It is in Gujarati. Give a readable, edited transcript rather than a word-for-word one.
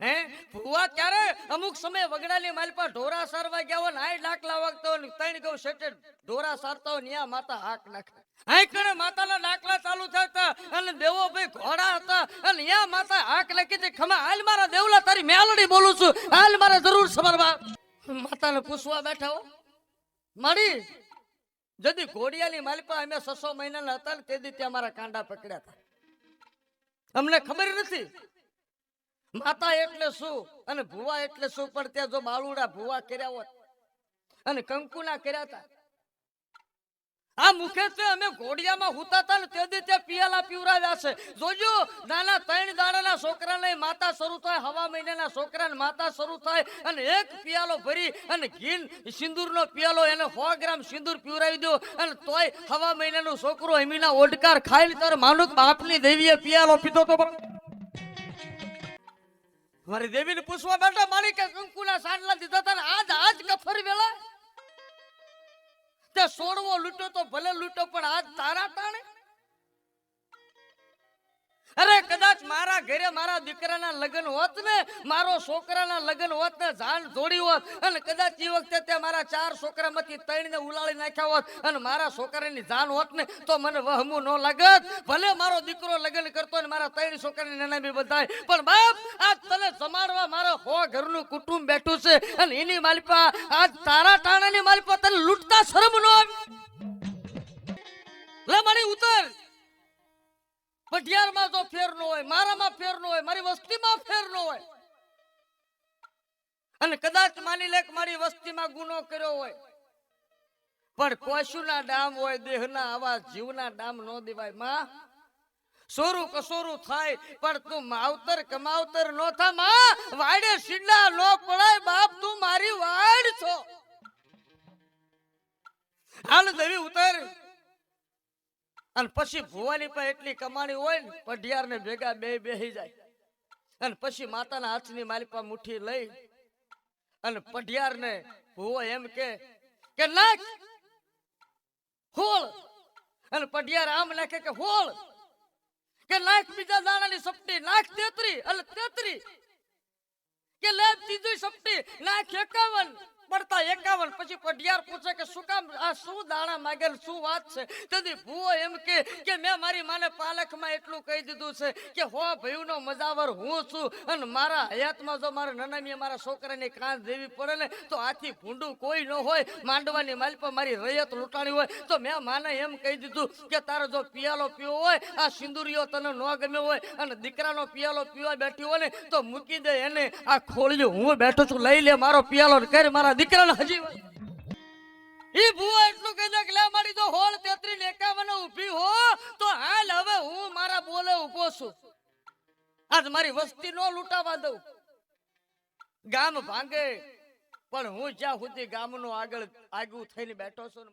હે ભુવા ક્યારે અમુક સમય વગડાની માલપા ઢોરા સારવા ગયા હોય ને આય ડાકલા વાગતો હોય ત્રણ ગૌ સેટે ઢોરા સારતા હોય ન્યા માતા હાક નાખે આય કરે માતાના ડાકલા ચાલુ થતા અને દેવો ભાઈ ઘોડા હતા અને ન્યા માતા હાક નાખી દે ખમા હાલ મારા દેવલા તારી મેલડી બોલું છું હાલ મારે જરૂર સમરવા માતાને પૂછવા બેઠા હો મળી જદી ઘોડિયાની માલપા અમે 600 મહિનાના હતા ને તે દી ત્યાં મારા કાંડા પકડ્યા હતા અમને ખબર નથી માતા એટલે શું અને ભુવા એટલે શું પણ ત્યાં જો બાલુડા ભુવા કર્યા હોત અને કંકુના કર્યા હતા આ મુખ્યત્વે અમે ઘોડિયામાં હુતા હતા ને તે દી ત્યાં પિયાલા પીવરાવ્યા છે જોજો નાના 3 દાડાના છોકરાને માતા શરૂ થાય હવા મહિનાના છોકરાને માતા શરૂ થાય અને એક પિયાલો ભરી અને ઘી સિંદૂરનો પિયાલો એને 100 ગ્રામ સિંદૂર પીવરાવી દો અને તોય હવા મહિનાનું છોકરો એમીના ઓડકાર ખાઈને તારે માનુક બાપની દેવીએ પિયાલો પીધો તો મારી દેવીને પૂછવા બેઠા મારી કે કંકુના સાંડલા દીધા હતા આજ કફર વેલા તે સોડવો લૂટો તો ભલે લૂટો પણ આજ તારા ટાણે અરે કદાચ મારા ઘરે મારા દીકરાના લગ્ન હોત ને મારો છોકરાના લગ્ન હોત ને જાન જોડી હોત અને કદાચ એ વખતે તે મારા 4 છોકરામાંથી 3 ને ઉલાળી નાખ્યા હોત અને મારા છોકરાની જાન હોત ને તો મને વહમું ન લાગત ભલે મારો દીકરો લગ્ન કરતો ને મારા 3 છોકરાની નનામી બધાય પણ બાપ આજ તને જમાડવા મારો 100 ઘરનું કુટુંબ બેઠું છે અને એની માલપા આજ તારા ટાણાની માલપા તને લૂંટતા શરમ ન આવી લે મારી ઉતર પઢિયારમાં તો ફેર ન હોય મારામાં ફેર ન હોય મારી વસ્તીમાં ફેર ન હોય અને કદાચ માની લે કે મારી વસ્તીમાં ગુનો કર્યો હોય પણ પશુના ડામ હોય દેહના આવા જીવના ડામ ન દેવાય માં સોરું કસોરું થાય પણ તું માવતર કમાવતર નો થા માં વાડે સીડા નો પડાય બાપ તું મારી વાડ છો હાલ દેવી ઉતર અને પછી ભુવાની પર એટલી કમાણી હોય ને પઢિયાર ને ભેગા બેહી જાય અને પછી માતાના હાથની માલિપા મુઠ્ઠી લઈ અને પઢિયાર ને ભુવો એમ કે નાખ હોળ અને પઢિયાર આમ નાખે કે હોળ કે નાખ બીજા દાણાની સપટી નાખ 33 અને 33 કે લે ત્રીજી સપટી નાખ 51 પડતા 51 પછી પઢિયાર પૂછે કે શું કામ આ શું દાણા માંગે શું વાત છે તેથી ભૂવો એમ કે મેં મારી માને પાલખમાં એટલું કહી દીધું છે કે હો ભયુનો મજાવર હું છું અને મારા હયાતમાં જો મારા નનામીએ મારા છોકરાની કાન દેવી પડે ને તો આથી ભૂંડું કોઈ ન હોય માંડવાની માલ પર મારી રયત લૂંટાણી હોય તો મેં માને એમ કહી દીધું કે તારો જો પિયાલો પીવો હોય આ સિંદુરીઓ તને ન ગમ્યો હોય અને દીકરાનો પિયાલો પીવા બેઠી હોય ને તો મૂકી દે એને આ ખોળ્યું હું બેઠો છું લઈ લે મારો પિયાલો કરી મારા દીકરાને હજી ઈ ભૂવો એટલું કહી દે કે લે મારી તો હોળ 33 ને 51 ઊભી હો તો હાલ હવે હું મારા બોલે ઊભો છું આજ મારી વસ્તી નો લૂંટાવા દઉં ગામ ભાંગે પણ હું જ્યાં સુધી ગામનો આગળ આગું થઈને બેઠો છું